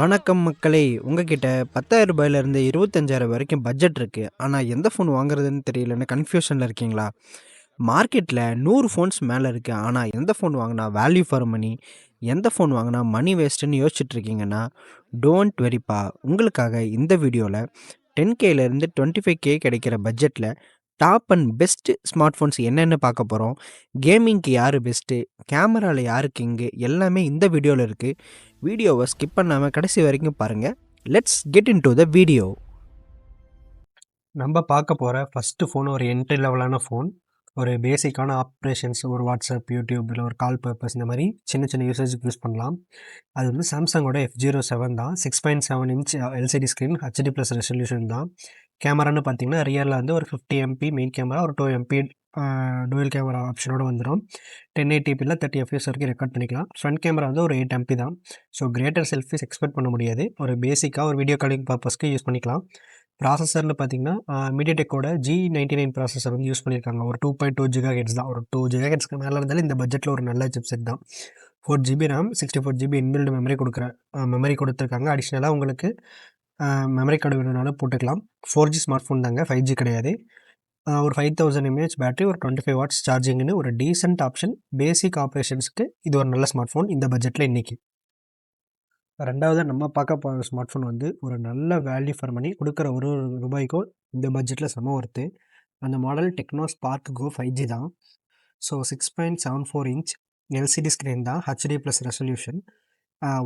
வணக்கம் மக்களே! உங்ககிட்ட ரூ. 10,000லேருந்து 25,000 வரைக்கும் பட்ஜெட் இருக்கு. ஆனா எந்த ஃபோன் வாங்குறதுன்னு தெரியலன்னு கன்ஃப்யூஷன்ல இருக்கீங்களா? மார்க்கெட்ல 100 ஃபோன்ஸ் மேல இருக்கு. ஆனா எந்த ஃபோன் வாங்குனா வேல்யூ ஃபார் மனி, எந்த ஃபோன் வாங்குனா மனி வேஸ்ட்டுன்னு யோசிச்சுட்டு இருக்கீங்கன்னா, டோன்ட் வரிப்பா. உங்களுக்காக இந்த வீடியோல 10Kலேருந்து 25K கிடைக்கிற பட்ஜெட்ல top and best smart phones என்னன்னு பார்க்க போறோம். கேமிங்க்கு யாரு பெஸ்ட்டு, கேமரால யாரு கிங்கு எல்லாமே இந்த வீடியோல இருக்கு. வீடியோவை ஸ்கிப் பண்ணாம கடைசி வரைக்கும் பாருங்க. Let's get into the video. நம்ம பார்க்க போகிற ஃபஸ்ட்டு ஃபோன் ஒரு என்ட்ரி லெவலான ஃபோன். ஒரு பேசிக்கான ஆப்ரேஷன்ஸ், ஒரு வாட்ஸ்அப், யூடியூப், இல்லை ஒரு கால் பர்பஸ், இந்த மாதிரி சின்ன சின்ன யூசேஜுக்கு யூஸ் பண்ணலாம். அது வந்து சாம்சங்கோட F07 தான். 6.7 inch LCD screen, HD plus resolution தான். கேமரான்னு பார்த்தீங்கன்னா ரியரில் வந்து ஒரு 50 MP மெயின் கேமரா, ஒரு 2 MP டூயல் கேமரா ஆப்ஷனோட வந்துடும். 1080pயில் 30 FPS வரைக்கும் ரெக்கார்ட் பண்ணிக்கலாம். ஃப்ரண்ட் கேமரா வந்து ஒரு 8 MP தான். ஸோ கிரேட்டர் செல்ஃபிஸ் எக்ஸ்பெக்ட் பண்ண முடியாது. ஒரு பேசிக்காக ஒரு வீடியோ காலிங் பர்பஸ்க்கு யூஸ் பண்ணிக்கலாம். ப்ராசஸர்னு பார்த்தீங்கன்னா மீடியாடெக்கோட G99 ப்ராசஸர் வந்து யூஸ் பண்ணியிருக்காங்க. ஒரு 2.2 GHz தான். ஒரு 2 GHzக்கு மேலே இருந்தாலும் இந்த பட்ஜெட்டில் ஒரு நல்ல சிப்செட் தான். 4GB RAM, 64GB inbuilt memory memory கொடுத்துருக்காங்க. அடிஷ்னலாக உங்களுக்கு மெமரி கார்டு வேணும்னாலும் போட்டுக்கலாம். 4G ஸ்மார்ட் ஃபோன் தாங்க, 5G கிடையாது. ஒரு 5000 mAh பேட்டரி, ஒரு 25 வாட்ஸ் சார்ஜிங்னு ஒரு டீசென்ட் ஆப்ஷன். பேசிக் ஆப்ரேஷன்ஸ்க்கு இது ஒரு நல்ல ஸ்மார்ட் ஃபோன் இந்த பட்ஜெட்டில் இன்றைக்கி. ரெண்டாவது நம்ம பார்க்க போகிற ஸ்மார்ட் ஃபோன் வந்து ஒரு நல்ல வேல்யூ ஃபார் மணி. கொடுக்குற ஒரு ரூபாய்க்கும் இந்த பட்ஜெட்டில் செம ஒர்த்து. அந்த மாடல் டெக்னோ ஸ்பார்க் கோ 5G தான். ஸோ 6.74 இன்ச் எல்சிடி ஸ்க்ரீன் தான், HD plus resolution.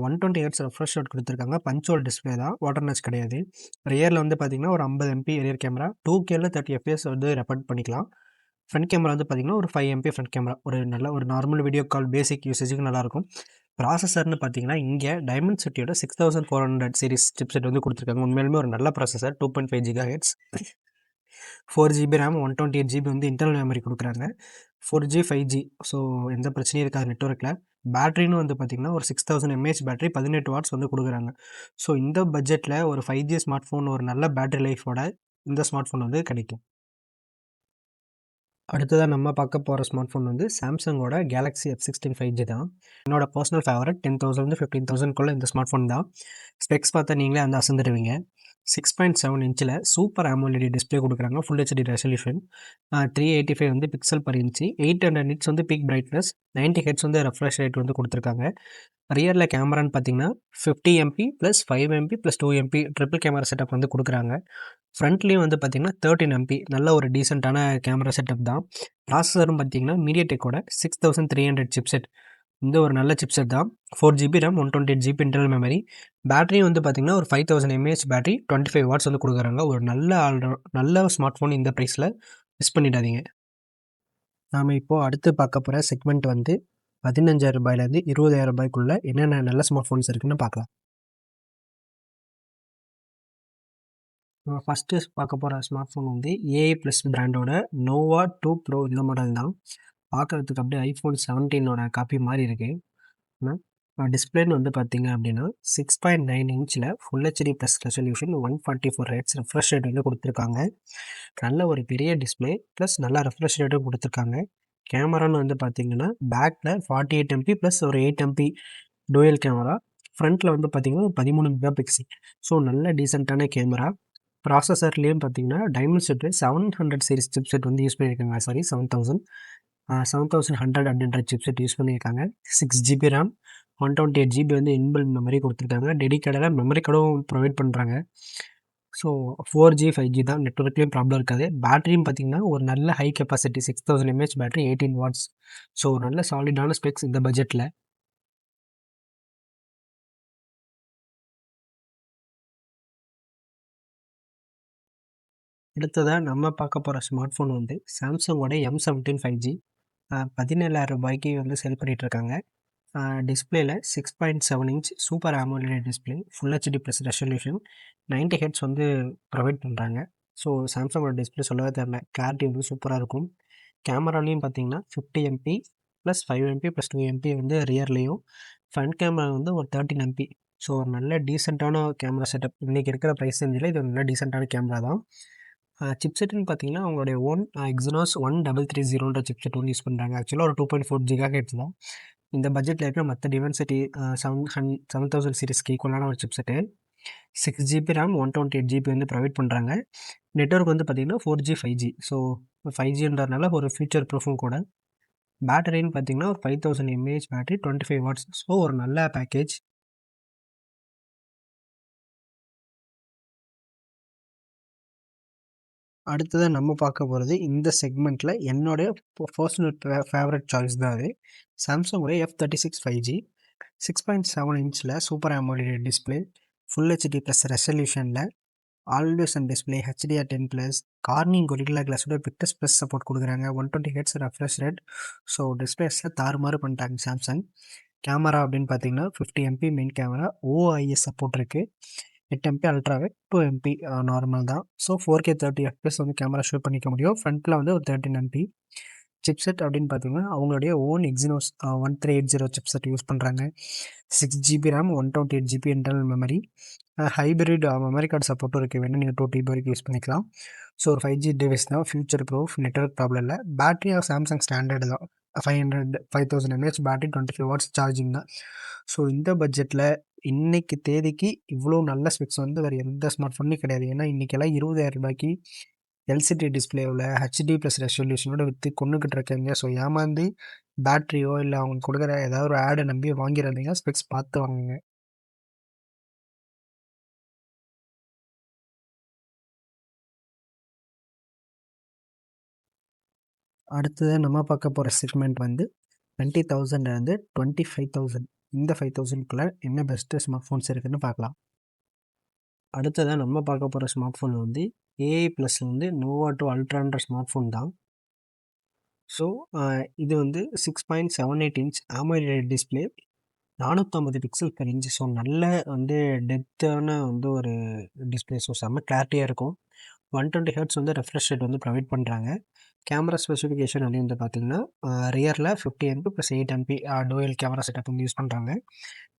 120 hertz refresh rate கொடுத்துருக்காங்க. பஞ்சுவல் டிஸ்பிளே தான், வாட்டர் நச் கிடையாது. ரியரில் வந்து பார்த்திங்கன்னா ஒரு 50 MP ரியர் கேமரா, 2Kல 30 FPS வந்து ரெக்கார்ட் பண்ணிக்கலாம். ஃப்ரண்ட் கேமரா வந்து பார்த்திங்கன்னா ஒரு 5 MP ஃப்ரண்ட் கேமரா, ஒரு நல்ல ஒரு நார்மல் வீடியோ கால் பேசிக் யூசேஜுக்கு நல்லாயிருக்கும். ப்ராசஸர்னு பார்த்தீங்கன்னா இங்கே டைமண்ட் சிட்டியோட 6400 சீரிஸ் சிப்செட் வந்து கொடுத்துருக்காங்க. உண்மையிலுமே ஒரு நல்ல processor, 2.5 GHz, 4GB RAM, 128GB வந்து இன்டர்னல் மெமரி கொடுக்குறாங்க. 4G 5G, ஸோ எந்த பிரச்சனையும் இருக்காது நெட்ஒர்க்கில். பேட்டரின்னு வந்து பார்த்திங்கன்னா ஒரு 6000 mAh பேட்டரி, 18 வாட்ஸ் வந்து கொடுக்குறாங்க. ஸோ இந்த பட்ஜெட்டில் ஒரு 5G ஸ்மார்ட் ஃபோன், ஒரு நல்ல பேட்டரி லைஃபோட இந்த ஸ்மார்ட் ஃபோன் வந்து கிடைக்கும். அடுத்ததாக நம்ம பார்க்க போகிற ஸ்மார்ட் ஃபோன் வந்து சாம்சங்கோட கேலக்ஸி F16 5G தான். என்னோட பர்சனல் ஃபேவரட். 10,000 15,000 இந்த ஸ்மார்ட் ஃபோன் தான். ஸ்பெக்ஸ் பார்த்தா நீங்களே அந்த அசந்துடுவீங்க. 6.7 இன்ச்சில் சூப்பர் AMOLED டிஸ்பிளே கொடுக்குறாங்க. ஃபுல் ஹெச்டி ரெசல்யூஷன், 385 வந்து பிக்சல் பர் இன்ச்சு, 800 நிட்ஸ் வந்து பீக் பிரைட்னஸ், 90 ஹெட்ஸ் வந்து ரெஃப்ரெஷ் ரேட் வந்து கொடுத்துருக்காங்க. ரியரில் கேமரான்னு பார்த்தீங்கன்னா 50 MP plus 5 MP plus 2 MP triple camera setup வந்து கொடுக்குறாங்க. ஃப்ரண்ட்லேயும் வந்து பார்த்திங்கன்னா 13 MP நல்ல ஒரு டீசெண்டான கேமரா செட்டப் தான். ப்ராசஸரும் பார்த்திங்கன்னா மீடியாடெக்கோட 6300 சிப்செட், இந்த ஒரு நல்ல சிப்செட் தான். 4GB RAM, 128GB internal memory. பேட்டரியும் வந்து பார்த்திங்கன்னா ஒரு 5000 mAh பேட்டரி, 25 வாட்ஸ் வந்து கொடுக்குறாங்க. ஒரு நல்ல ஸ்மார்ட் ஃபோன் இந்த ப்ரைஸில் மிஸ் பண்ணிடாதீங்க. நாம் இப்போது அடுத்து பார்க்க போகிற செக்மெண்ட் வந்து 15,000 20,000 என்னென்ன நல்ல ஸ்மார்ட் ஃபோன்ஸ் இருக்குதுன்னு பார்க்கலாம். நம்ம ஃபஸ்ட்டு பார்க்க போகிற ஸ்மார்ட் ஃபோன் வந்து ஏஐ ப்ளஸ் பிராண்டோட நோவா 2 ப்ரோ. இந்த மாடல் தான். பார்க்குறதுக்கு அப்படியே ஐஃபோன் 17ஓட காப்பி மாதிரி இருக்குது. ஆனால் டிஸ்பிளேன்னு வந்து பார்த்திங்க அப்படின்னா 6.9 இன்ச்சில் full HD plus resolution, 144 hertz refresh rate வந்து கொடுத்துருக்காங்க. நல்ல ஒரு பெரிய டிஸ்பிளே ப்ளஸ் நல்லா ரெஃப்ரெஷ் ரேட்டும் கொடுத்துருக்காங்க. கேமரான்னு வந்து பார்த்திங்கன்னா பேக்கில் 48 MP ப்ளஸ் ஒரு 8 MP டூயல் கேமரா. ஃப்ரண்ட்டில் வந்து பார்த்திங்கன்னா 13 மெகா பிக்சல். ஸோ நல்ல டீசெண்டான கேமரா. ப்ராசஸர்லேயும் பார்த்தீங்கன்னா டைமண்ட் செட்டு 700 சீரிஸ் சிப்செட் வந்து யூஸ் பண்ணியிருக்காங்க. சாரி 7100 அப்படின்ற சிப்செட் யூஸ் பண்ணியிருக்காங்க. 6GB RAM, 128GB வந்து இன்பில்ட் மெமரி கொடுத்துருக்காங்க. டெடிக்கேட்டடாக மெமரி கார்டும் ப்ரொவைட் பண்ணுறாங்க. ஸோ 4G 5G தான், நெட்ஒர்க்லேயும் ப்ராப்ளம் இருக்காது. பேட்டரியும் பார்த்திங்கன்னா ஒரு நல்ல high capacity 6000 mAh battery, 18 watts. So நல்ல சாலிடான ஸ்பெக்ஸ் இந்த பட்ஜெட்டில். அடுத்ததாக நம்ம பார்க்க போகிற ஸ்மார்ட் ஃபோன் வந்து சாம்சங்கோட M17 5G. 17,000 வந்து செல் பண்ணிகிட்ருக்காங்க. டிஸ்பிளேல 6.7 inch super AMOLED display, full HD plus resolution, 90 hertz வந்து ப்ரொவைட் பண்ணுறாங்க. ஸோ சாம்சங்கோட டிஸ்பிளே சொல்லவே தேவையில்ல, கிளாரிட்டி வந்து சூப்பராக இருக்கும். கேமராலையும் பார்த்தீங்கன்னா 50 MP plus 5 MP plus 2 MP வந்து ரியர்லேயும், ஃப்ரண்ட் கேமரா வந்து ஒரு 13 MP. ஸோ ஒரு நல்ல டீசெண்டான கேமரா செட்டப். இன்றைக்கி இருக்கிற ப்ரைஸ் ரேஞ்சில் இது ஒரு நல்ல டீசெண்டான கேமரா தான். சிப்செட்டுன்னு பார்த்தீங்கன்னா அவங்களுடைய ஓன் எக்ஸினாஸ் 1330 சிப்செட் வந்து யூஸ் பண்ணுறாங்க. ஆக்சுவலாக ஒரு 2.4 GHz தான். இந்த பட்ஜெட்டில் இருக்கிற மற்ற டிவென்சிட்டி 7000 சீரிஸ்க்கு ஈக்குவலான ஒரு சிப்செட்டு. 6 GB ரேம் 128 GB வந்து ப்ரொவைட் பண்ணுறாங்க. நெட்வொர்க் வந்து பார்த்திங்கன்னா 4G 5G. ஸோ 5Gன்றதுனால ஒரு ஃபியூச்சர் ப்ரூஃபும் கூட. பேட்டரின்னு பார்த்தீங்கன்னா ஒரு 5000 mAh பேட்டரி 25 வாட்ஸ். ஸோ ஒரு நல்ல பேக்கேஜ். அடுத்ததாக நம்ம பார்க்க போகிறது இந்த செக்மெண்ட்டில் என்னுடைய பர்சனல் ஃபேவரட் சாய்ஸ் தான் அது. சாம்சங்கோட F36 5G 6.7 இன்ச்சில் super AMOLED display, full HD plus ரெசல்யூஷனில் always and display HDR10+, Corning Gorilla கிளாஸோட பிக்டஸ் ப்ளஸ் சப்போர்ட் கொடுக்குறாங்க. 120 ஹெர்ட்ஸ் ரெஃப்ரெஷ் ரேட். ஸோ டிஸ்பிளேஸில் தாறுமாறு பண்ணிட்டாங்க சாம்சங். கேமரா அப்படின்னு பார்த்தீங்கன்னா 50 MP main camera, OIS support இருக்குது. 8 MP அல்ட்ராவே, 2 MP நார்மல் தான். ஸோ 4K 30 FPS வந்து கேமரா ஷூட் பண்ணிக்க முடியும். ஃப்ரண்ட்டில் வந்து ஒரு 13 MP. சிப்செட் அப்படின்னு பார்த்தீங்கன்னா அவங்களுடைய ஓன் எக்ஸினோஸ் 1380 சிப்செட் யூஸ் பண்ணுறாங்க. 6 GB RAM 128 GB internal memory. Hybrid memory card சப்போர்ட்டும் இருக்குது. வேணும் நீங்கள் 2 TB வரைக்கும் யூஸ் பண்ணிக்கலாம். ஸோ ஒரு 5G டிவைஸ் தான், ஃபியூச்சர் ப்ரூஃப், நெட்வொர்க் ப்ராப்ளம் இல்லை. பேட்டரி சாம்சங் ஸ்டாண்டர்டு தான், 5000 mAh பேட்டரி, 25 வாட்ஸ் சார்ஜிங் தான். ஸோ இந்த பட்ஜெட்டில் இன்னைக்கு தேதிக்கு இவ்வளோ நல்ல ஸ்பெக்ஸ் வந்து வேறு எந்த ஸ்மார்ட் ஃபோன்லையும் கிடையாது. ஏன்னா இன்றைக்கெல்லாம் 20,000 ரூபாய்க்கு எல்சிடி டிஸ்பிளேவில் ஹெச்டி ப்ளஸ் ரெசல்யூஷனோட விற்று கொண்டுக்கிட்டு இருக்காங்க. ஸோ ஏமாந்து பேட்டரியோ இல்லை அவங்க கொடுக்குற ஏதாவது ஒரு ஆடை நம்பி வாங்கிடுறீங்க. ஸ்பெக்ஸ் பார்த்து வாங்குங்க. அடுத்தது நம்ம பார்க்க போகிற செக்மெண்ட் வந்து 20,000 இருந்து 25,000. இந்த 5,000க்குள்ளே என்ன பெஸ்ட்டு ஸ்மார்ட் ஃபோன்ஸ் இருக்குதுன்னு பார்க்கலாம். அடுத்ததாக நம்ம பார்க்க போகிற ஸ்மார்ட் ஃபோன் வந்து ஏஐ ப்ளஸ் வந்து நோவா 2 அல்ட்ரான்ற ஸ்மார்ட் ஃபோன் தான். ஸோ இது வந்து 6.78 inch AMOLED display, 450 pixel per inch. So நல்ல வந்து டெப்த்தான வந்து ஒரு டிஸ்பிளே. ஸோ செம்ம கிளாரிட்டியாக இருக்கும். 120 ஹெர்ட்ஸ் வந்து ரெஃப்ரெஷ் ரேட் வந்து ப்ரொவைட் பண்ணுறாங்க. கேமரா ஸ்பெசிஃபிகேஷன் அப்படின்னு வந்து பார்த்திங்கன்னா ரியரில் 50 MP + 8 MP dual camera setup வந்து யூஸ் பண்ணுறாங்க.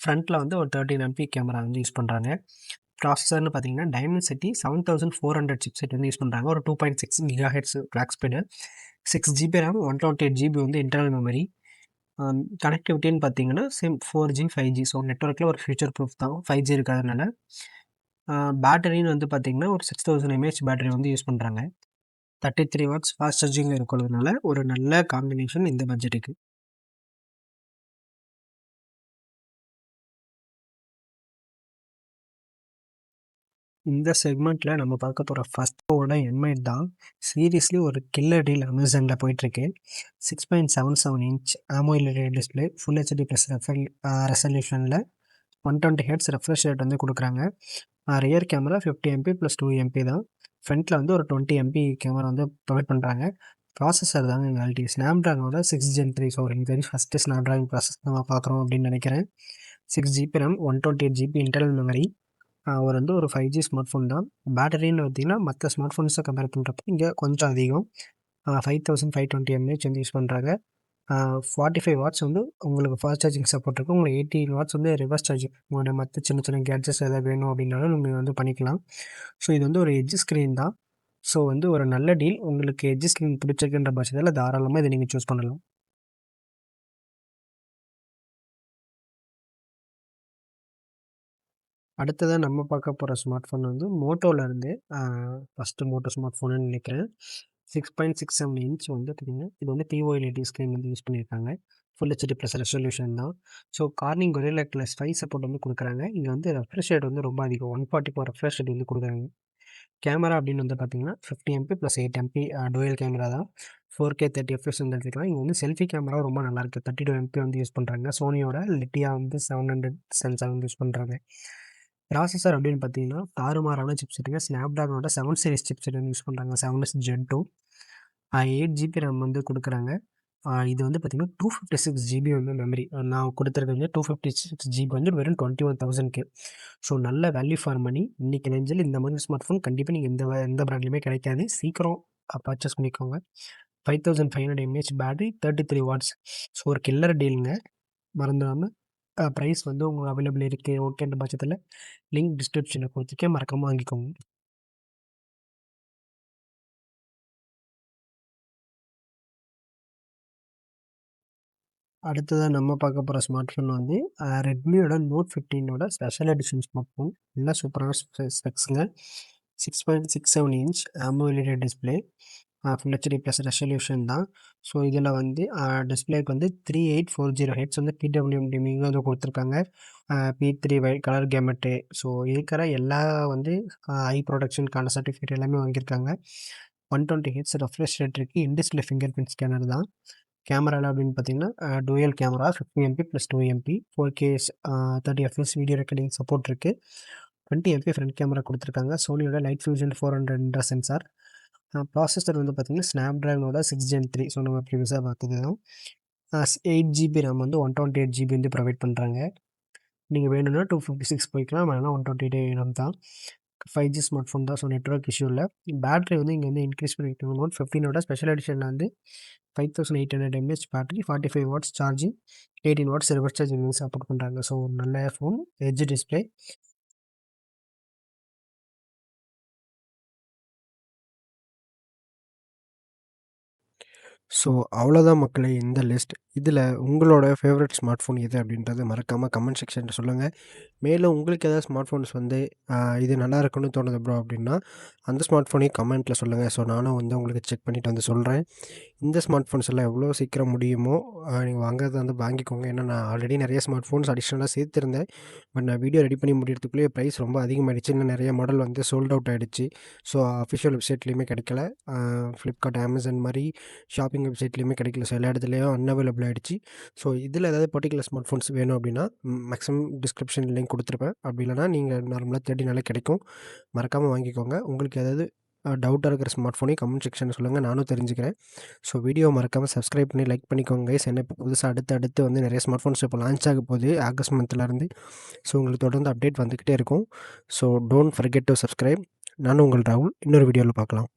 ஃப்ரண்ட்டில் வந்து ஒரு 13 MP கேமரா வந்து யூஸ் பண்ணுறாங்க. ப்ராசஸர்னு பார்த்தீங்கன்னா டைமென்சிட்டி 7400 சிப்செட் வந்து யூஸ் பண்ணுறாங்க. ஒரு 2.6 GHz clock speed, 6 GB RAM 128 GB வந்து இன்டர்னல் மெமரி. கனெக்டிவிட்டின்னு பார்த்தீங்கன்னா சேம் 4G 5G. ஸோ நெட்ஒர்க்கில் ஒரு ஃபியூச்சர் ப்ரூஃப் தான் 5G இருக்கிறதுனால. பேட்டரின்னு வந்து பார்த்திங்கன்னா ஒரு 6000 mAh பேட்டரி வந்து யூஸ் பண்ணுறாங்க. 33 வாட்ஸ் ஃபாஸ்ட் சார்ஜிங் இருக்கிறதுனால ஒரு நல்ல காம்பினேஷன் இந்த பட்ஜெட்டுக்கு. இந்த செக்மெண்ட்டில் நம்ம பார்க்க போகிற ஃபஸ்ட் ஃபோனோட எம்ஐ தான். சீரியஸ்லி ஒரு கில்லர் டீல் அமேசானில் போயிட்டுருக்கு. 6.77 inch AMOLED display, full HD plus ரெசல்யூஷனில் 120 ஹெர்ட்ஸ் ரெஃப்ரெஷ் ரேட் வந்து கொடுக்குறாங்க. ரியர் கேமரா 50 MP + 2 MP தான். ஃப்ரண்ட்டில் வந்து ஒரு 20 MP கேமரா வந்து ப்ரொவைட் பண்ணுறாங்க. ப்ராசஸர் தாங்க குவாலிட்டி, ஸ்னாப்ட்ராகனோட 6 Gen 3. ஸோ எனக்கு தெரிஞ்சு ஃபஸ்ட்டு ஸ்னாப்ட்ராகன் ப்ராசஸ் நம்ம பார்க்குறோம் அப்படின்னு நினைக்கிறேன். 6 GB RAM 128 GB internal memory. ஒரு வந்து ஒரு 5G ஸ்மார்ட் ஃபோன் தான். பேட்டரின்னு பார்த்தீங்கன்னா மற்ற ஸ்மார்ட் ஃபோன்ஸை கம்பேர் பண்ணுறப்ப இங்கே கொஞ்சம் அதிகம். 5520 mAh வந்து யூஸ் பண்ணுறாங்க. 45 வாட்ஸ் வந்து உங்களுக்கு ஃபாஸ்ட் சார்ஜிங் சப்போர்ட் இருக்குது. உங்களுக்கு 18 வாட்ஸ் வந்து ரிவர்ஸ் சார்ஜிங். உங்களோட மற்ற சின்ன சின்ன கேட்ஜெட்ஸ் எதாவது வேணும் அப்படின்னாலும் நீங்கள் வந்து பண்ணிக்கலாம். ஸோ இது வந்து ஒரு எட்ஜ் ஸ்க்ரீன் தான். ஸோ வந்து ஒரு நல்ல டீல். உங்களுக்கு எட்ஜ் ஸ்க்ரீன் பிடிச்சிருக்குன்ற பட்சத்தில் தாராளமாக இதை நீங்கள் சூஸ் பண்ணலாம். அடுத்ததாக நம்ம பார்க்க போகிற ஸ்மார்ட் ஃபோன் வந்து மோட்டோலேருந்து ஃபஸ்ட்டு மோட்டோ ஸ்மார்ட் ஃபோனுன்னு நினைக்கிறேன். 6.67 இன்ச் வந்து பார்த்திங்கன்னா இது வந்து POLED ஸ்க்ரீன் வந்து யூஸ் பண்ணியிருக்காங்க. ஃபுல் ஹெச்டி ப்ளஸ் ரெசல்யூஷன் தான். So Corning Gorilla Glass 5 support வந்து கொடுக்குறாங்க. இங்கே வந்து ரெஃப்ரெஷ் ரேட் வந்து ரொம்ப அதிகம், 144 ரெஃப்ரெஷ் ரேட் வந்து கொடுக்குறாங்க. கேமரா அப்படின்னு வந்து பார்த்திங்கன்னா 50 MP + 8 MP டூயல் கேமரா தான். 4K 30 FPS வந்து எடுத்துக்கலாம். இங்கே வந்து செல்ஃபி கேமரா ரொம்ப நல்லாயிருக்கு. 32 MP வந்து யூஸ் பண்ணுறாங்க. சோனியோட லிட்டியா வந்து 700 சென்சார் வந்து யூஸ் பண்ணுறாங்க. ப்ராசஸர் அப்படின்னு பார்த்தீங்கன்னா தாறுமாறான சிப்செட்டுங்க. ஸ்னாப்ட்ராகனோட 7 சீரிஸ் சிப்செட் வந்து யூஸ் பண்ணுறாங்க. 7S Gen 2. 8 GB ரேம் வந்து கொடுக்குறாங்க. இது வந்து பார்த்திங்கன்னா 256 GB வந்து மெமரி. நான் கொடுத்துருக்கிறது வந்து 256 GB வந்து வெறும் 21,000க்கு. ஸோ நல்ல வேல்யூ ஃபார் மணி. இன்றைக்கி நெஞ்சில் இந்த மாதிரி ஸ்மார்ட் ஃபோன் கண்டிப்பாக நீங்கள் எந்த பிராண்ட்லையுமே கிடைக்காது. சீக்கிரம் பர்ச்சேஸ் பண்ணிக்கோங்க. 5500 mAh பேட்டரி, 33 வாட்ஸ். ஸோ ஒரு கில்லர் டீலுங்க. மறந்துடாமல் ப்ரைஸ் வந்து உங்களுக்கு அவைலபிள் இருக்குது ஓகேன்ற பட்சத்தில் லிங்க் டிஸ்கிரிப்ஷனில் கொடுத்துருக்கேன், மறக்காமல் வாங்கிக்கோங்க. அடுத்ததா நம்ம பார்க்க போற ஸ்மார்ட் ஃபோன் வந்து ரெட்மியோட நோட் 15ஓட ஸ்பெஷல் எடிஷன் ஸ்மார்ட் ஃபோன். எல்லாம் சூப்பரான ஸ்பெக்ஸுங்க. 6.67 inch AMOLED display. Full HD plus resolution தான். ஸோ இதில் வந்து டிஸ்ப்ளேக்கு வந்து 3840 ஹெட்ஸ் வந்து PWM டிமிங் வந்து கொடுத்துருக்காங்க. P3 colour கேமெட்டு. ஸோ இருக்கிற எல்லா வந்து ஐ ப்ரொடக்ஷனுக்கான சர்டிஃபிகேட் எல்லாமே வாங்கியிருக்காங்க. 120 ஹெட்ஸ் ரெஃப்ரெஷ் ரேட் இருக்குது. இன்டிஸ்பிளே ஃபிங்கர் பிரிண்ட் ஸ்கேனர் தான். கேமராவில் அப்படின்னு பார்த்தீங்கன்னா dual camera 50 MP plus 2 MP 4K 30 FPS video recording support இருக்குது. 20 MP ஃப்ரண்ட் கேமரா கொடுத்துருக்காங்க. சோனியோட லைட் ஃபியூஷன் 400 சென்சார். ப்ராசஸர் வந்து பார்த்திங்கன்னா ஸ்னாப்ட்ராகனோட 6 Gen 3. ஸோ நம்ம ப்ரீவியஸாக பார்த்தது தான். 8GB RAM வந்து 128GB வந்து ப்ரொவைட் பண்ணுறாங்க. நீங்கள் வேணும்னா 256 போய்க்கலாம், வேணும்னா 128 RAM தான். 5G ஸ்மார்ட் ஃபோன் தான். ஸோ நெட்ஒர்க் இஷ்யூ இல்லை. பேட்டரி வந்து இங்கே வந்து இன்க்ரீஸ் பண்ணியிருக்காங்க. நோட் 15ஓட ஸ்பெஷல் எடிஷனில் வந்து 5800 mAh battery, 45 watts charging, 18 watts reverse charging support பண்ணுறாங்க. ஸோ நல்ல ஃபோன், எட்ஜ் டிஸ்பிளே. ஸோ அவ்வளோதான் மக்களே இந்த லிஸ்ட். இதில் உங்களோட ஃபேவரட் ஸ்மார்ட் ஃபோன் எது அப்படின்றத மறக்காமல் கமெண்ட் செக்ஷனில் சொல்லுங்கள். மேலும் உங்களுக்கு ஏதாவது ஸ்மார்ட் ஃபோன்ஸ் வந்து இது நல்லா இருக்குன்னு தோணுது ப்ரோ அப்படின்னா அந்த ஸ்மார்ட் ஃபோனையும் கமெண்ட்டில் சொல்லுங்கள். ஸோ நானும் வந்து உங்களுக்கு செக் பண்ணிவிட்டு வந்து சொல்கிறேன். இந்த ஸ்மார்ட் ஃபோன்ஸ் எல்லாம் எவ்வளோ சீக்கிரம் முடியுமோ நீங்கள் வாங்குறத வந்து வாங்கிக்கோங்க. ஏன்னா நான் ஆல்ரெடி நிறைய ஸ்மார்ட் ஃபோன்ஸ் அடிஷ்னலாக சேர்த்துருந்தேன். பட் நான் வீடியோ ரெடி பண்ணி முடியறதுக்குள்ளேயே ப்ரைஸ் ரொம்ப அதிகமாகிடுச்சு. இன்னும் நிறைய மாடல் வந்து சோல்ட் அவுட் ஆகிடுச்சு. ஸோ அஃபிஷியல் வெப்சைட்லேயுமே கிடைக்கல. ஃப்ளிப்கார்ட், அமேசான் மாதிரி ஷாப்பிங் வெப்சைட்லேயுமே கிடைக்கல. ஸோ எல்லா இடத்துலையும் அன்அவைலபிள் ஆகிடுச்சு. ஸோ இதில் ஏதாவது பர்டிகுலர் ஸ்மார்ட் ஃபோன்ஸ் வேணும் அப்படின்னா மேக்ஸிமம் டிஸ்கிரிப்ஷன் லிங்க் கொடுத்துருப்பேன். அப்படி இல்லைனா நீங்கள் நார்மலாக தேடினாலே கிடைக்கும். மறக்காமல் வாங்கிக்கோங்க. உங்களுக்கு ஏதாவது டவுட்டாக இருக்கிற ஸ்மார்ட் ஃபோனையும் கமெண்ட் செக்ஷனில் சொல்லுங்கள், நானும் தெரிஞ்சுக்கிறேன். ஸோ வீடியோ மறக்காமல் சப்ஸ்கிரைப் பண்ணி லைக் பண்ணிக்கோங்க கைஸ். என்ன இப்போ புதுசாக அடுத்து வந்து நிறைய ஸ்மார்ட் ஃபோன்ஸ் இப்போ லான்ச் ஆக போகுது ஆகஸ்ட் மந்த்லேருந்து. ஸோ உங்களுக்கு தொடர்ந்து அப்டேட் வந்துக்கிட்டே இருக்கும். So don't forget to subscribe. நானும் உங்கள் ராகுல். இன்னொரு வீடியோவில் பார்க்கலாம்.